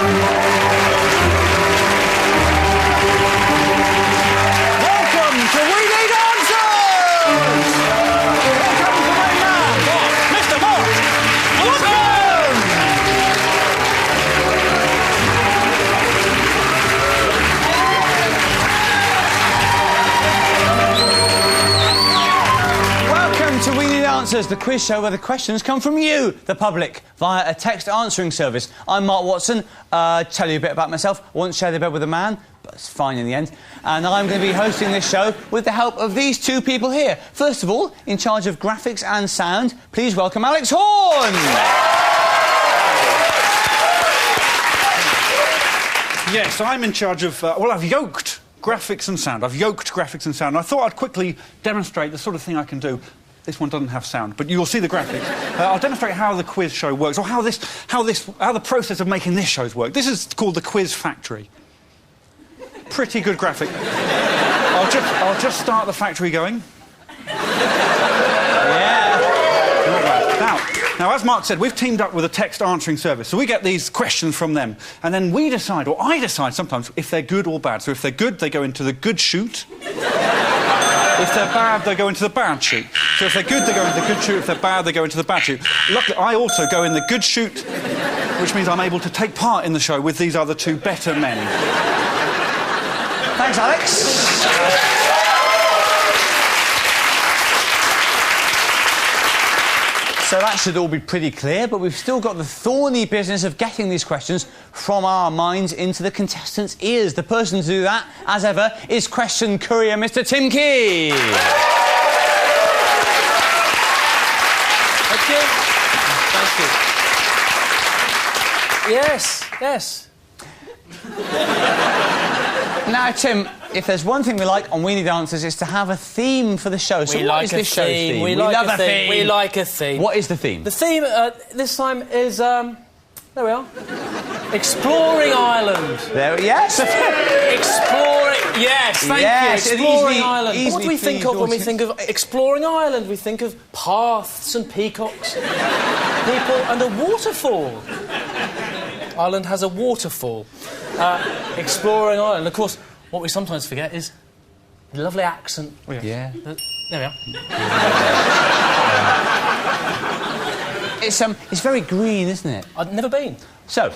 Welcome to We Need Answers! Here comes the main man, Mr. Mark. Welcome to We Need Answers, the quiz show where the questions come from you, the public, via a text answering service. I'm Mark Watson. Tell you a bit about myself. I once shared the bed with a man, but it's fine in the end. And I'm going to be hosting this show with the help of these two people here. First of all, in charge of graphics and sound, please welcome Alex Horne. Yes, I'm in charge of... well, I've yoked graphics and sound. I thought I'd quickly demonstrate the sort of thing I can do. This one doesn't have sound, but you'll see the graphics. I'll demonstrate how the quiz show works, or how the process of making this show's work. This is called the Quiz Factory. Pretty good graphic. I'll just start the factory going. Yeah. Not bad. Now, as Mark said, we've teamed up with a text answering service, so we get these questions from them, and then we decide, or I decide sometimes, if they're good or bad. So if they're good, they go into the good chute. If they're bad, they go into the bad chute. So if they're good, they go into the good chute. If they're bad, they go into the bad chute. Luckily, I also go in the good chute, which means I'm able to take part in the show with these other two better men. Thanks, Alex. So that should all be pretty clear, but we've still got the thorny business of getting these questions from our minds into the contestants' ears. The person to do that, as ever, is question courier Mr. Tim Key. Thank you. Yes. Now, Tim, if there's one thing we like on We Need Answers, it's to have a theme for the show. So what is this show's theme? We love a theme. We like a theme. What is the theme? The theme this time is, there we are, Exploring Ireland. Yes. Exploring, yes, thank you. Exploring Ireland. What do we think of when we think of Exploring Ireland? We think of paths and peacocks, people and a waterfall. Ireland has a waterfall. Exploring Ireland. Of course, what we sometimes forget is the lovely accent. Oh, yeah. There we are. It's very green, isn't it? I've never been. So,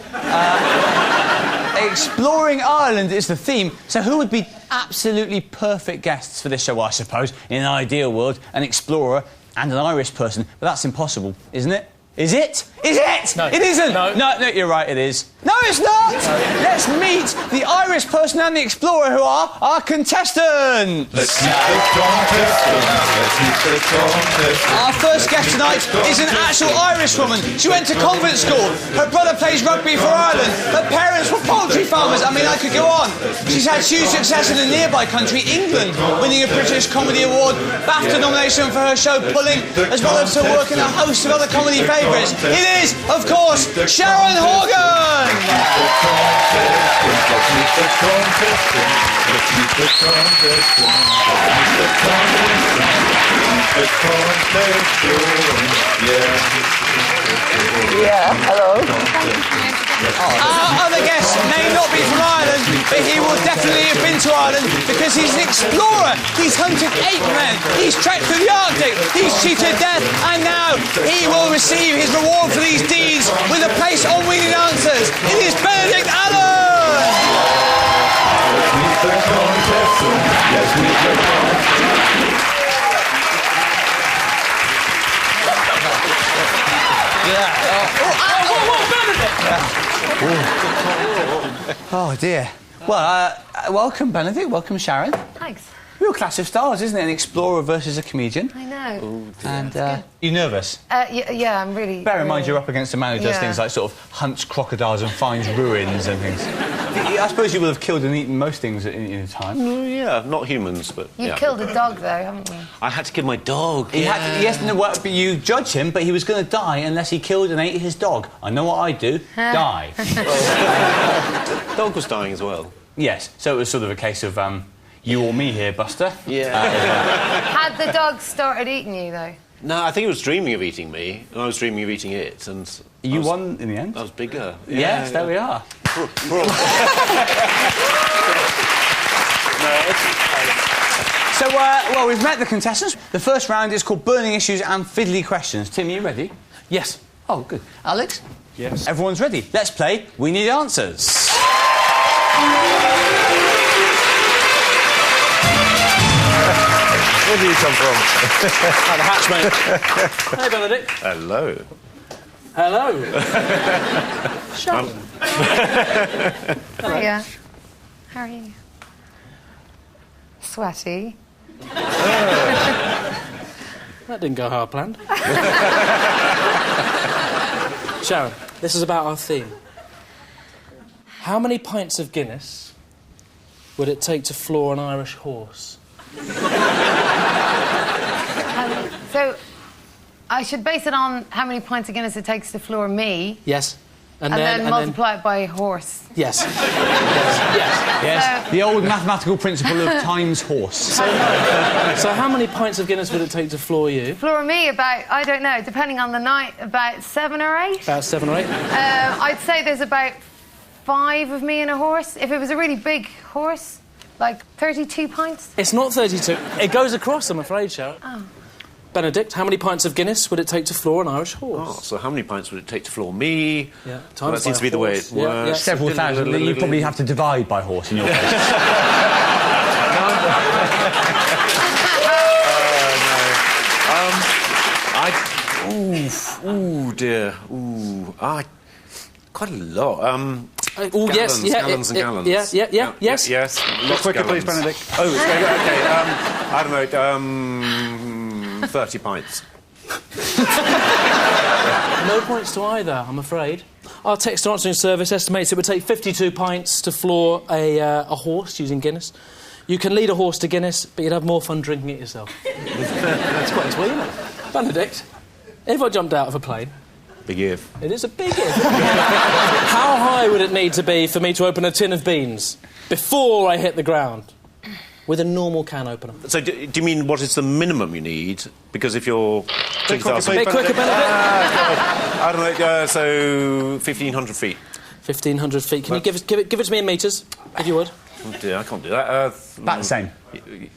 Exploring Ireland is the theme. So who would be absolutely perfect guests for this show, I suppose? In an ideal world, an explorer and an Irish person. But that's impossible, isn't it? Is it? Is it? No. It isn't. No, you're right, it is. No, it's not! No. Let's meet the Irish person and the explorer who are our contestants. Let's meet the contestants. Let's meet the contestants. Our first guest tonight is an actual Irish woman. She went to convent school. Her brother plays rugby for Ireland. Her parents were poultry farmers. I mean, I could go on. She's had huge success in the nearby country, England, winning a British Comedy Award, BAFTA nomination for her show Pulling, as well as her work in a host of other comedy favourites. It is, of course, Sharon Horgan! Yeah, hello. Our other guest may not be from Ireland, but he will definitely have been to Ireland because he's an explorer. He's hunted ape men, he's trekked through the Arctic, he's cheated death, and now he will receive his reward for these deeds with a place on We Need Answers. It is Benedict Oh dear. Well, welcome Benedict, welcome Sharon. Thanks. Real clash of styles, isn't it? An explorer versus a comedian. I know. Ooh, and you nervous? Yeah, I'm really... Bear in mind you're up against a man who does things like sort of hunts crocodiles and finds ruins and things. I suppose you will have killed and eaten most things in a time. Yeah, not humans, but... You killed a dog, though, haven't you? I had to kill my dog. Yes, but you judge him, but he was going to die unless he killed and ate his dog. I know what I'd do. Die. Dog was dying as well. Yes, so it was sort of a case of you or me here, Buster. Yeah. Had the dog started eating you, though? No, I think it was dreaming of eating me, and I was dreaming of eating it, and... You won in the end? I was bigger. Yes, there we are. So, well, we've met the contestants. The first round is called Burning Issues and Fiddly Questions. Tim, are you ready? Yes. Oh, good. Alex? Yes. Everyone's ready. Let's play We Need Answers. Where do you come from? Out the hatch, mate. Hey, Benedict. Hello. Hello. Sharon. Hiya. How are you? Sweaty. That didn't go how I planned. Sharon, this is about our theme. How many pints of Guinness would it take to floor an Irish horse? So, I should base it on how many pints of Guinness it takes to floor me. Yes. And then multiply it by a horse. Yes. Yes. Yes, the old mathematical principle of times horse. So how many pints of Guinness would it take to floor you? Floor me about, I don't know, depending on the night, about 7 or 8. About 7 or 8? I'd say there's about 5 of me and a horse. If it was a really big horse, like 32 pints. It's not 32. It goes across, I'm afraid, Sharon. Oh. Benedict, how many pints of Guinness would it take to floor an Irish horse? Oh, so how many pints would it take to floor me? Yeah, well, that seems to be the way it works. Yeah. Several thousand. You probably have to divide by horse in your case. Ooh, dear. Ooh, quite a lot. Oh, yes, yeah. Gallons and gallons. Yes. Yes. Lots quicker, please, Benedict. Oh, it's going okay. I don't know, 30 pints. No points to either, I'm afraid. Our text answering service estimates it would take 52 pints to floor a horse using Guinness. You can lead a horse to Guinness, but you'd have more fun drinking it yourself. That's quite sweet, isn't it? Benedict, if I jumped out of a plane... Big if. It is a big if. How high would it need to be for me to open a tin of beans before I hit the ground? With a normal can opener. So do you mean what is the minimum you need? Because if you're... Bit quicker, Benedict. I don't know, so 1,500 feet. 1,500 feet. Can you give it to me in metres, if you would? Oh dear, I can't do that. About the same.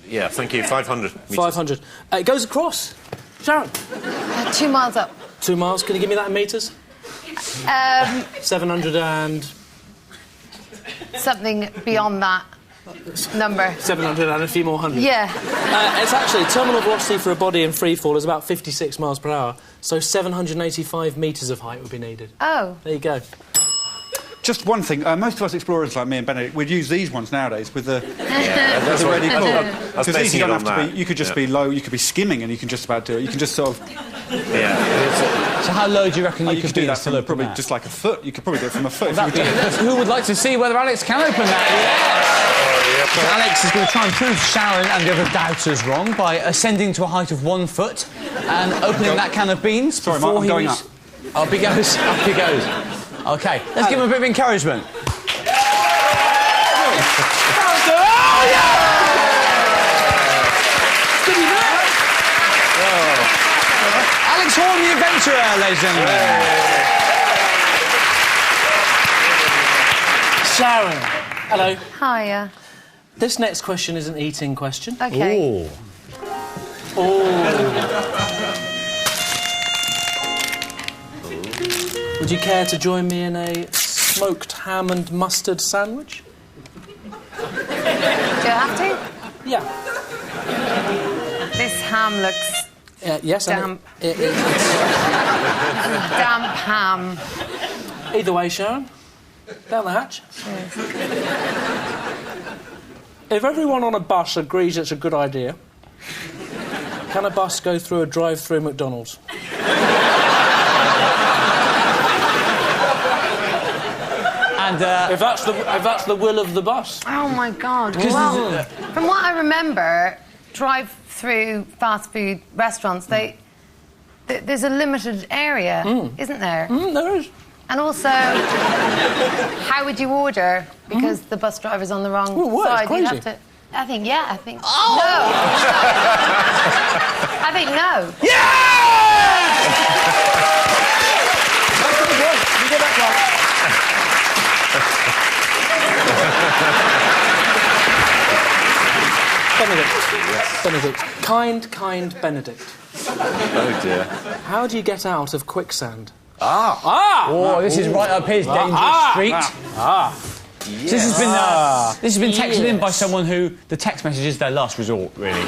Yeah, thank you. 500 metres. 500. It goes across. Sharon. 2 miles up. 2 miles. Can you give me that in metres? 700 and... Something beyond that number. 700 and a few more hundred. Yeah. It's actually, terminal velocity for a body in free fall is about 56 miles per hour, so 785 metres of height would be needed. Oh. There you go. Just one thing, most of us explorers like me and Benedict, we'd use these ones nowadays with the, That's the ready pull. That's Because these you don't have to that. be, you could just be low, you could be skimming and you can just about do it. You can just sort of... Yeah. So how low do you reckon you could could do be that still from open probably that? just like a foot. You could probably do it from a foot. Who would like to see whether Alex can open that? Yes! So Alex is going to try and prove Sharon and the other doubters wrong by ascending to a height of 1 foot and opening that can of beans. Sorry, Mark, I'm going up. Up he goes, up he goes. OK, let's give him a bit of encouragement. Alex Horne, the adventurer, ladies and gentlemen. Sharon. Hello. Hiya. This next question is an eating question. OK. Would you care to join me in a smoked ham and mustard sandwich? Do I have to? Yeah. This ham looks Yes. damp. It's Damp ham. either way, Sharon. Down the hatch. If everyone on a bus agrees it's a good idea, can a bus go through a drive-through McDonald's? And If that's the will of the bus. Oh, my God. Well, from what I remember, drive-through fast food restaurants, there's a limited area, isn't there? There is. And also, how would you order? Because the bus driver's on the wrong side. Crazy. You'd have to... I think no. I think no. Benedict. Yes. Benedict. Kind Benedict. Oh, dear. How do you get out of quicksand? Oh, this is right up his dangerous street. Yes. This has been texted in by someone who the text message is their last resort, really.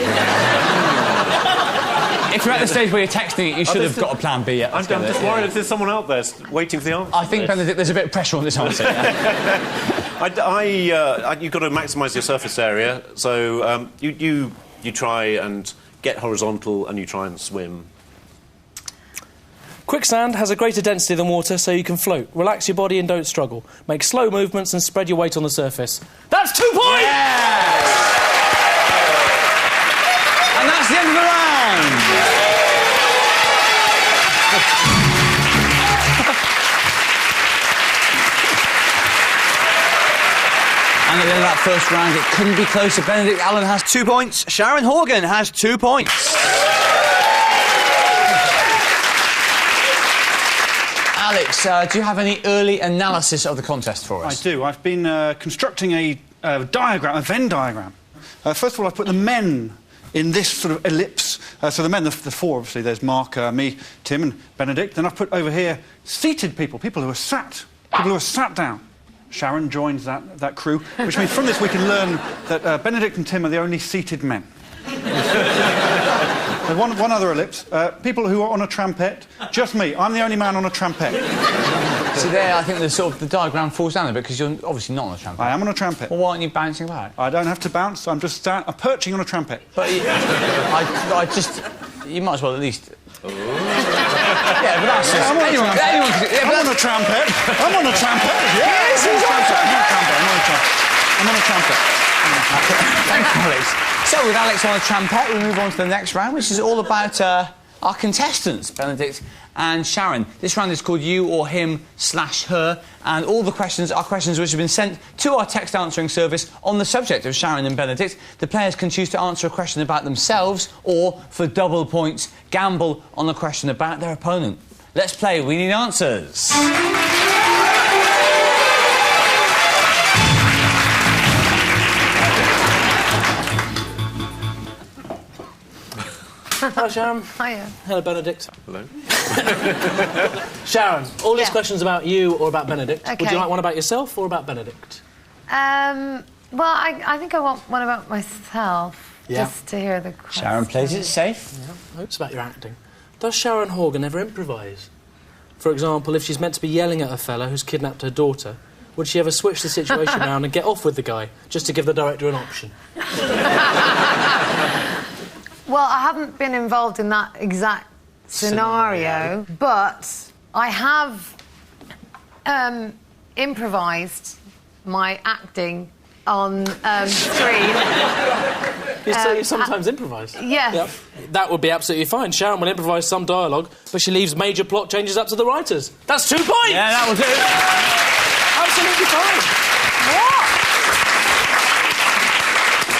If you're at the stage where you're texting it, you should have got a plan B. I'm just worried if there's someone out there waiting for the answer. I think, Benedict, there's a bit of pressure on this answer. You've got to maximise your surface area, so you try and get horizontal and you try and swim. Quicksand has a greater density than water, so you can float. Relax your body and don't struggle. Make slow movements and spread your weight on the surface. That's 2 points! Yes! And that's the end of the round. And at the end of that first round, it couldn't be closer. Benedict Allen has 2 points. Sharon Horgan has 2 points. Alex, do you have any early analysis of the contest for us? I do. I've been constructing a diagram, a Venn diagram. First of all, I've put the men in this sort of ellipse. So the men, the four, obviously, there's Mark, me, Tim and Benedict. Then I've put over here seated people who are sat down. Sharon joins that crew, which means from this we can learn that Benedict and Tim are the only seated men. There's one other ellipse. People who are on a trampet. Just me. I'm the only man on a trampet. So there, I think the diagram falls down a bit because you're obviously not on a trampet. I am on a trampet. Well, why aren't you bouncing about? I don't have to bounce. I'm just I'm perching on a trampet. But you might as well at least. Yeah, but that's just... I'm on a trampet. I'm on a trampet. Yes, I'm on a trampet. Thank you, Alex. So, with Alex on a trampet, we move on to the next round, which is all about our contestants, Benedict and Sharon. This round is called You or Him / Her, and all the questions are questions which have been sent to our text answering service on the subject of Sharon and Benedict. The players can choose to answer a question about themselves or, for double points, gamble on a question about their opponent. Let's play We Need Answers. Hi, Sharon. Hiya. Hello, Benedict. Hello. Sharon, all these questions about you or about Benedict. Okay. Would you like one about yourself or about Benedict? Well, I think I want one about myself, just to hear the question. Sharon plays it safe. Yeah, I hope it's about your acting. Does Sharon Horgan ever improvise? For example, if she's meant to be yelling at a fella who's kidnapped her daughter, would she ever switch the situation around and get off with the guy, just to give the director an option? Well, I haven't been involved in that exact scenario, but I have improvised my acting on screen. You sometimes improvise? Yes. Yep. That would be absolutely fine. Sharon will improvise some dialogue, but she leaves major plot changes up to the writers. That's 2 points! Yeah, that will do. Absolutely fine. What?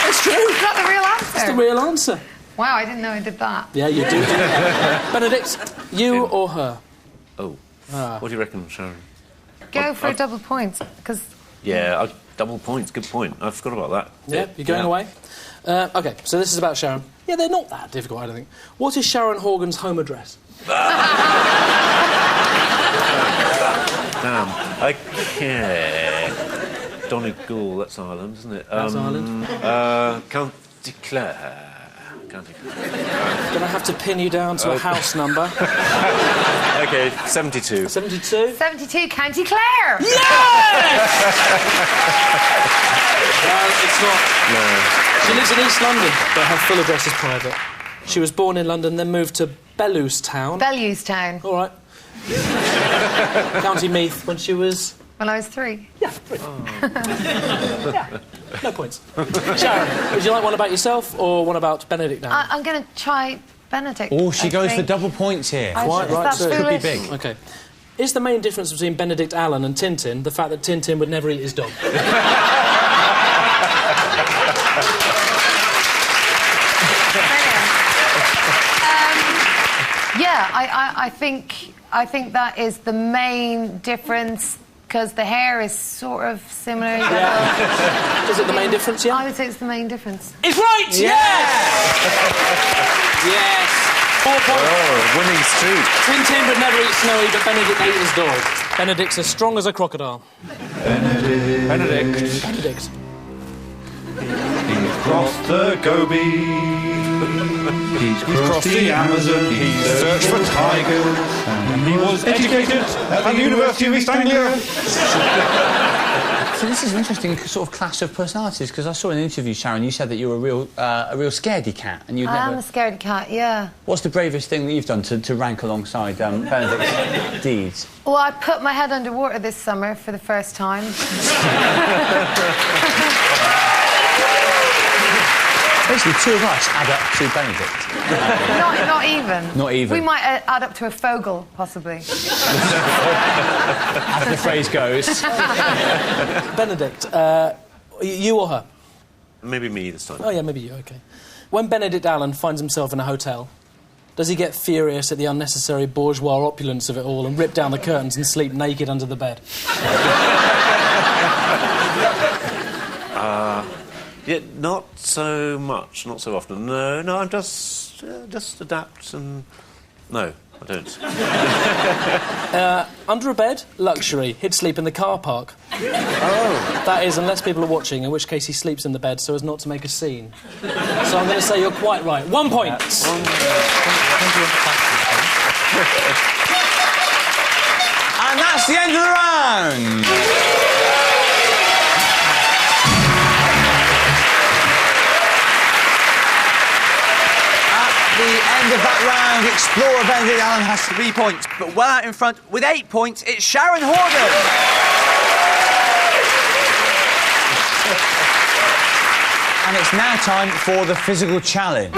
It's true. Is that the real answer? It's the real answer. Wow, I didn't know I did that. Yeah, you do. Benedict, you or her? Oh. What do you reckon, Sharon? Go for a double points, because... Yeah, double points. Good point. I forgot about that. Yeah, you're going away? OK, so this is about Sharon. Yeah, they're not that difficult, I don't think. What is Sharon Horgan's home address? Damn. OK. Donegal, that's Ireland, isn't it? That's Ireland. County Clare. Gonna have to pin you down to a house number. OK, 72. 72? 72, County Clare! Yes! It's not. No. She lives in East London, but her full address is private. She was born in London, then moved to Bellewstown. Bellewstown. All right. County Meath when she was... When I was 3. Yeah, 3. Yeah, no points. Sharon, would you like one about yourself or one about Benedict now? I'm going to try Benedict. Oh, she goes for double points here. Quite right, That's too. Could be foolish. big. OK. Is the main difference between Benedict Allen and Tintin the fact that Tintin would never eat his dog? Yeah, I think that is the main difference. because the hair is sort of similar. Yeah. Is it the main difference, yeah? I would say it's the main difference. It's right! Yes! Yes. 4 points. Oh, winning streak. Tin Timber never eats snowy, but Benedict ate his dog. Benedict's as strong as a crocodile. Benedict. Benedict. He's crossed the Gobi. He's crossed the Amazon. He's searched for tigers. And he was educated at the University of East Anglia. So this is an interesting sort of clash of personalities, because I saw in an interview, Sharon, you said that you were a real scaredy cat, and I am a scaredy cat, yeah. What's the bravest thing that you've done to rank alongside Benedict's deeds? Well, I put my head underwater this summer for the first time. Basically, 2 of us add up to Benedict. Not even. Not even. We might add up to a fogel, possibly. As the phrase goes. Benedict, you or her? Maybe me this time. Oh, yeah, maybe you, OK. When Benedict Allen finds himself in a hotel, does he get furious at the unnecessary bourgeois opulence of it all and rip down the curtains and sleep naked under the bed? Yeah, not so much, not so often. No, I'm just adapt and... No, I don't. Under a bed, luxury. He'd sleep in the car park. Oh. That is, unless people are watching, in which case he sleeps in the bed so as not to make a scene. So I'm going to say you're quite right. 1 point. And that's the end of the round. At the end of that round, Explorer Benedict Allen has 3 points, but well out in front with 8 points, it's Sharon Horgan. And it's now time for the physical challenge.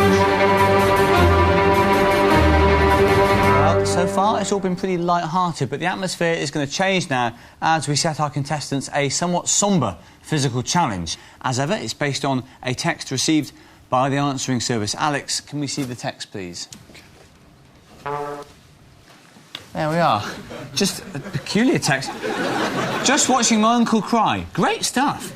Well, so far it's all been pretty light-hearted, but the atmosphere is going to change now as we set our contestants a somewhat sombre physical challenge. As ever, it's based on a text received by the answering service. Alex, can we see the text, please? There we are. Just a peculiar text. Just watching my uncle cry. Great stuff.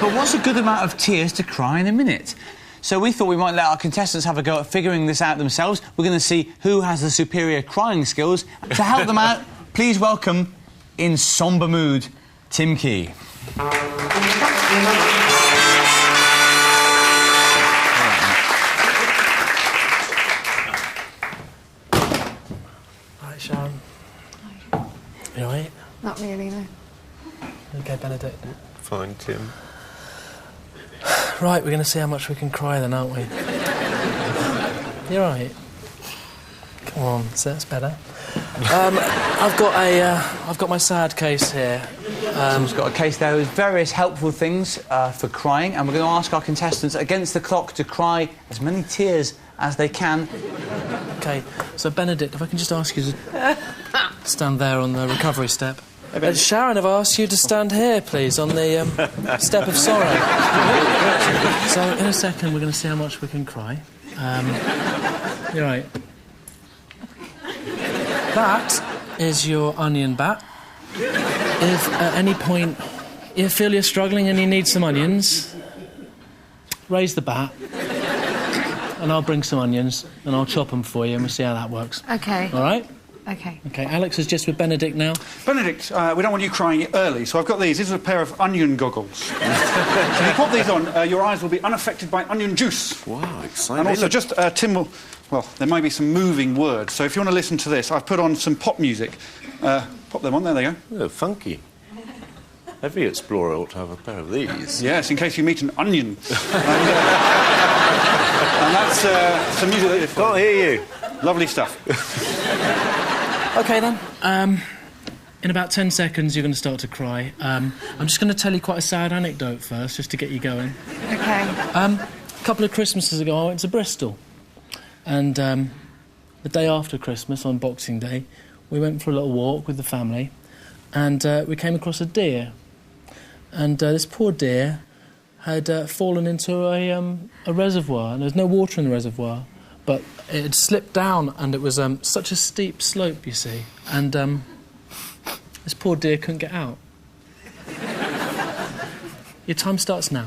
But what's a good amount of tears to cry in a minute? So we thought we might let our contestants have a go at figuring this out themselves. We're going to see who has the superior crying skills. To help them out, please welcome, in sombre mood, Tim Key. Right, Sharon. You all right? Not really, no. OK, Benedict. Fine, Tim. Right, we're going to see how much we can cry then, aren't we? You're right. Come on, so that's better. I've got my sad case here. Tim's got a case there with various helpful things for crying, and we're going to ask our contestants against the clock to cry as many tears as they can. OK, so Benedict, if I can just ask you to stand there on the recovery step. Sharon, I've asked you to stand here, please, on the step of sorrow. So, in a second, we're going to see how much we can cry. You're right. That is your onion bat. If at any point you feel you're struggling and you need some onions, raise the bat, and I'll bring some onions, and I'll chop them for you, and we'll see how that works. OK. All right? OK. OK, Alex is just with Benedict now. Benedict, we don't want you crying early, so I've got these. These are a pair of onion goggles. So if you pop these on, your eyes will be unaffected by onion juice. Wow, exciting. And also, just, Tim will... Well, there might be some moving words, so if you want to listen to this, I've put on some pop music. Pop them on, there they go. Oh, funky. Every explorer ought to have a pair of these. Yes, in case you meet an onion. And that's some music that... Can't hear you. Lovely stuff. OK, then. In about 10 seconds, you're going to start to cry. I'm just going to tell you quite a sad anecdote first, just to get you going. OK. A couple of Christmases ago, I went to Bristol. And the day after Christmas, on Boxing Day, we went for a little walk with the family, and we came across a deer. And this poor deer had fallen into a reservoir, and there's no water in the reservoir, but it had slipped down, and it was such a steep slope, you see. And This poor dear couldn't get out. Your time starts now.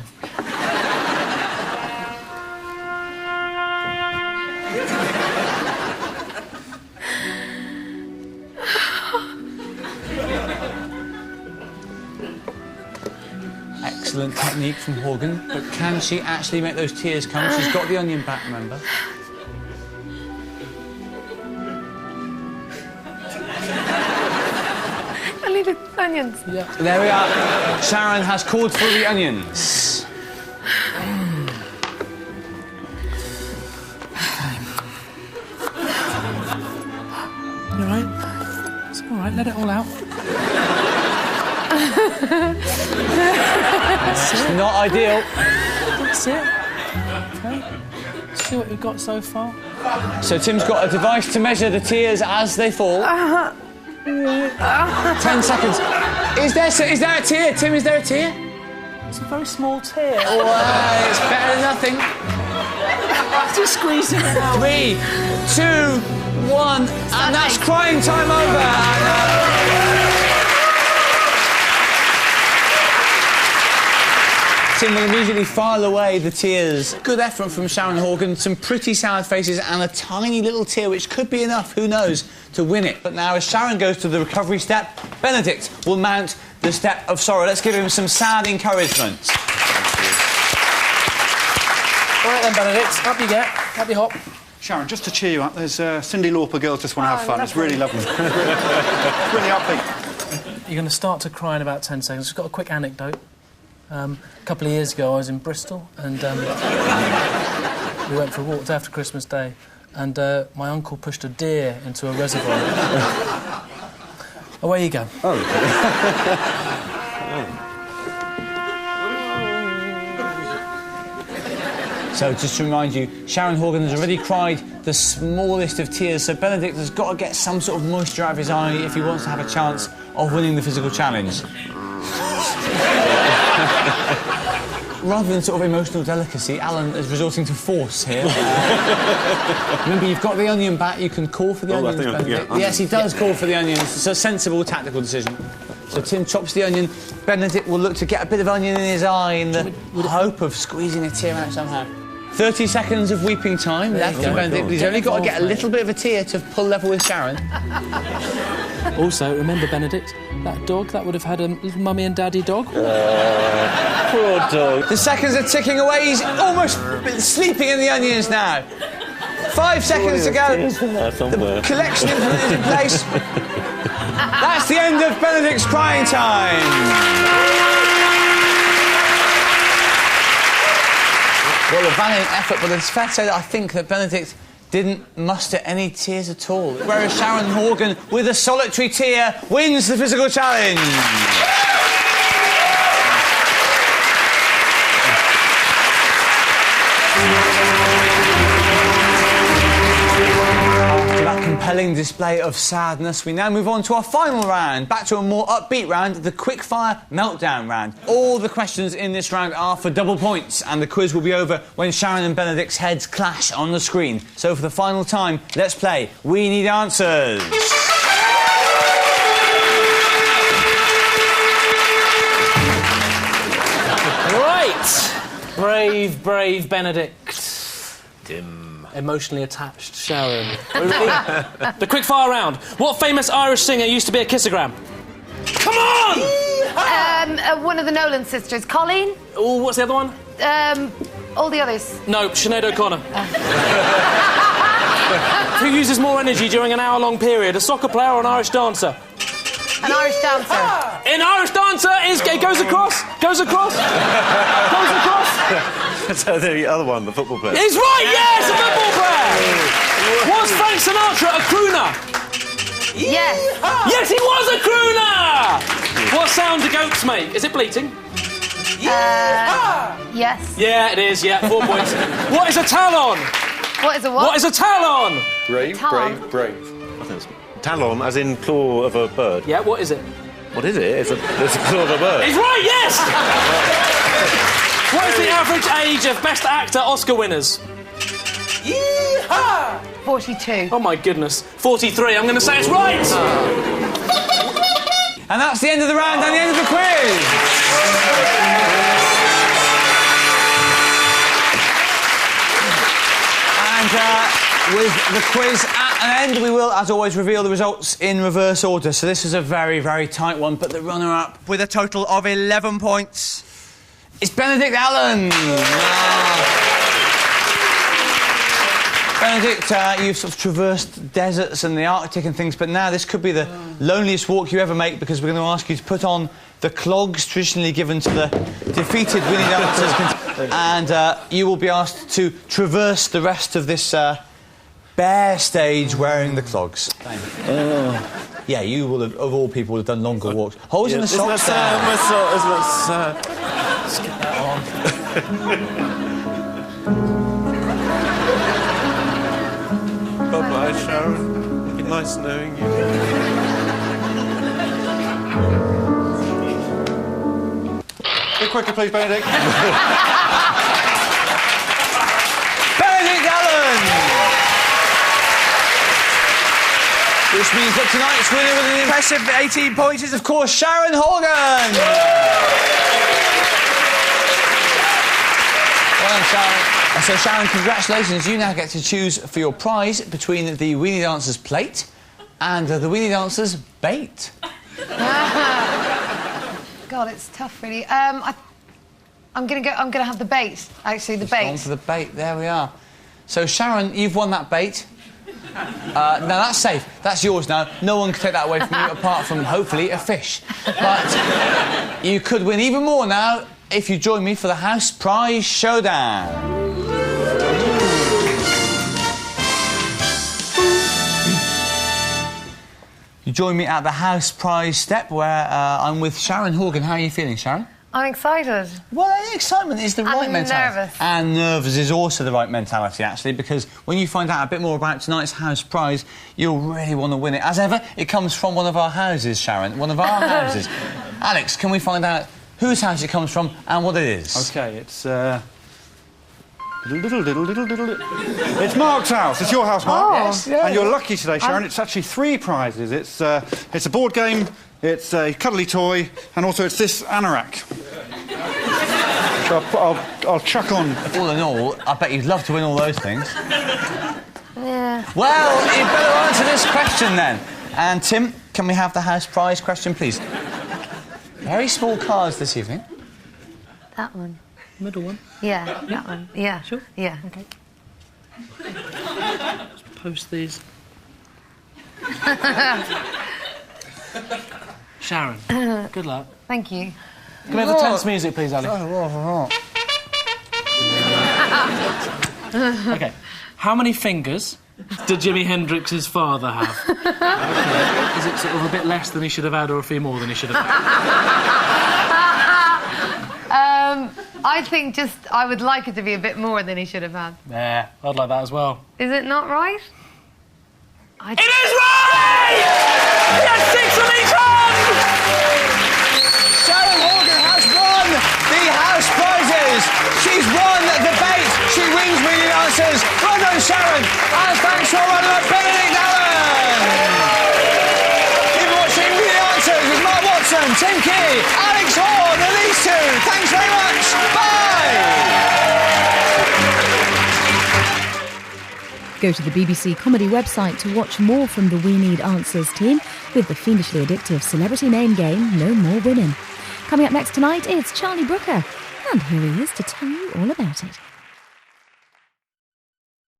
Excellent technique from Horgan, but can she actually make those tears come? She's got the onion back, remember? I need the onions. Yeah. There we are. Sharon has called for the onions. You all right? It's all right, let it all out. It's not ideal. That's it. OK. Let's see what we've got so far. So Tim's got a device to measure the tears as they fall. 10 seconds. Is there a tear? Tim, is there a tear? It's a very small tear. Well, it's better than nothing. Just squeeze it out. 3, 2, 1, and that's crying time over. Tim will immediately file away the tears. Good effort from Sharon Horgan. Some pretty sad faces and a tiny little tear, which could be enough, who knows, to win it. But now, as Sharon goes to the recovery step, Benedict will mount the step of sorrow. Let's give him some sad encouragement. All right then, Benedict. Up you get. Up you hop. Sharon, just to cheer you up, there's Cyndi Lauper Girls Just Want to Have Fun. It's really lovely. It's really upbeat. You're going to start to cry in about 10 seconds. I've got a quick anecdote. A couple of years ago, I was in Bristol, and we went for a walk after Christmas Day, and my uncle pushed a deer into a reservoir. Away you go. Oh. So, just to remind you, Sharon Horgan has already cried the smallest of tears, so Benedict has got to get some sort of moisture out of his eye if he wants to have a chance of winning the physical challenge. Rather than sort of emotional delicacy, Alan is resorting to force here. Remember, you've got the onion back, you can call for the onions, Benedict. Yeah, yes, he does call for the onions. It's a sensible, tactical decision. So Tim chops the onion. Benedict will look to get a bit of onion in his eye in the hope of squeezing a tear out somehow. 30 seconds of weeping time left for Benedict. He's only got to get a little bit of a tear to pull level with Sharon. Also, remember, Benedict, that dog, that would have had a little mummy and daddy dog. Poor dog. The seconds are ticking away. He's almost sleeping in the onions now. 5 seconds to go. The collection implement is in place. That's the end of Benedict's crying time. Well, a valiant effort, but it's fair to say that I think that Benedict didn't muster any tears at all. Whereas Sharon Horgan, with a solitary tear, wins the physical challenge. After that compelling display of sadness, we now move on to our final round. Back to a more upbeat round, the quickfire meltdown round. All the questions in this round are for double points, and the quiz will be over when Sharon and Benedict's heads clash on the screen. So for the final time, let's play We Need Answers. Right! Brave, brave Benedict. Dim. Emotionally attached Sharon. The quick fire round. What famous Irish singer used to be a kissogram? Come on! One of the Nolan sisters. Colleen? Oh, what's the other one? All the others. No, Sinead O'Connor. Who uses more energy during an hour-long period, a soccer player or an Irish dancer? An Irish dancer. An Irish dancer it goes across. So the other one, the football player. He's right, yes, a football player! Was Frank Sinatra a crooner? Yes. Yes, he was a crooner! What sound do goats make? Is it bleating? Yes. Yeah, it is, yeah, 4 points. What is a talon? What is a what? What is a talon? Brave, Talon. brave. I think it's talon, as in claw of a bird. Yeah, what is it? What is it? It's a claw of a bird. He's right, yes! What is the average age of Best Actor Oscar winners? 42. Oh, my goodness. 43. I'm going to say it's right! And that's the end of the round and the end of the quiz. And with the quiz at an end, we will, as always, reveal the results in reverse order. So this is a very, very tight one, but the runner-up with a total of 11 points is Benedict Allen. Benedict, you've sort of traversed deserts and the Arctic and things, but now this could be the loneliest walk you ever make, because we're going to ask you to put on the clogs traditionally given to the defeated winning dancers, and you will be asked to traverse the rest of this bare stage wearing the clogs. Yeah, you will have, of all people, would have done longer walks. Holes in the socks. Let's get that on. Bye-bye, Sharon. It'd be nice knowing you. Be quicker, please, Benedict. Benedict Allen! Which means that tonight's winner with an impressive 18 points is, of course, Sharon Horgan! Well done, Sharon. So, Sharon, congratulations. You now get to choose for your prize between the Weenie Dancers plate and the Weenie Dancers bait. God, it's tough, really. I'm gonna have the bait. Actually, the bait. On for the bait. There we are. So, Sharon, you've won that bait. Now that's safe. That's yours now. No one can take that away from you, apart from hopefully a fish. But you could win even more now if you join me for the house prize showdown. You join me at the house prize step, where I'm with Sharon Horgan. How are you feeling, Sharon? I'm excited. Well, excitement is the right mentality. Nervous. And nervous is also the right mentality, actually, because when you find out a bit more about tonight's house prize, you'll really want to win it. As ever, it comes from one of our houses, Sharon. One of our houses. Alex, can we find out whose house it comes from and what it is? OK, it's... It's Mark's house. It's your house, Mark. Oh. Yes, yeah. And you're lucky today, Sharon. It's actually 3 prizes. It's a board game, it's a cuddly toy, and also it's this anorak. So I'll chuck on. All in all, I bet you'd love to win all those things. Yeah. Well, you'd better answer this question then. And Tim, can we have the house prize question, please? Very small cards this evening. That one. Middle one. Yeah, that one. Yeah. Sure? Yeah. OK. Let's post these. Sharon, good luck. Thank you. Can we have the tense music, please, Ali? OK. How many fingers did Jimi Hendrix's father have? Is it sort of a bit less than he should have had, or a few more than he should have had? I think I would like it to be a bit more than he should have had. Yeah, I'd like that as well. Is it not right? It is right! He had 6 on each hand! Sharon Horgan has won the house prizes. She's won the bait. She wins Weenie Dancers. Well done, Sharon. And thanks for running up Benedict Allen. You've been watching Weenie Dancers with Mark Watson, Tim Key, Alex Horne, and these two. Thanks very much. Bye. Go to the BBC Comedy website to watch more from the We Need Answers team with the fiendishly addictive celebrity name game No More Women. Coming up next tonight, it's Charlie Brooker, and here he is to tell you all about it.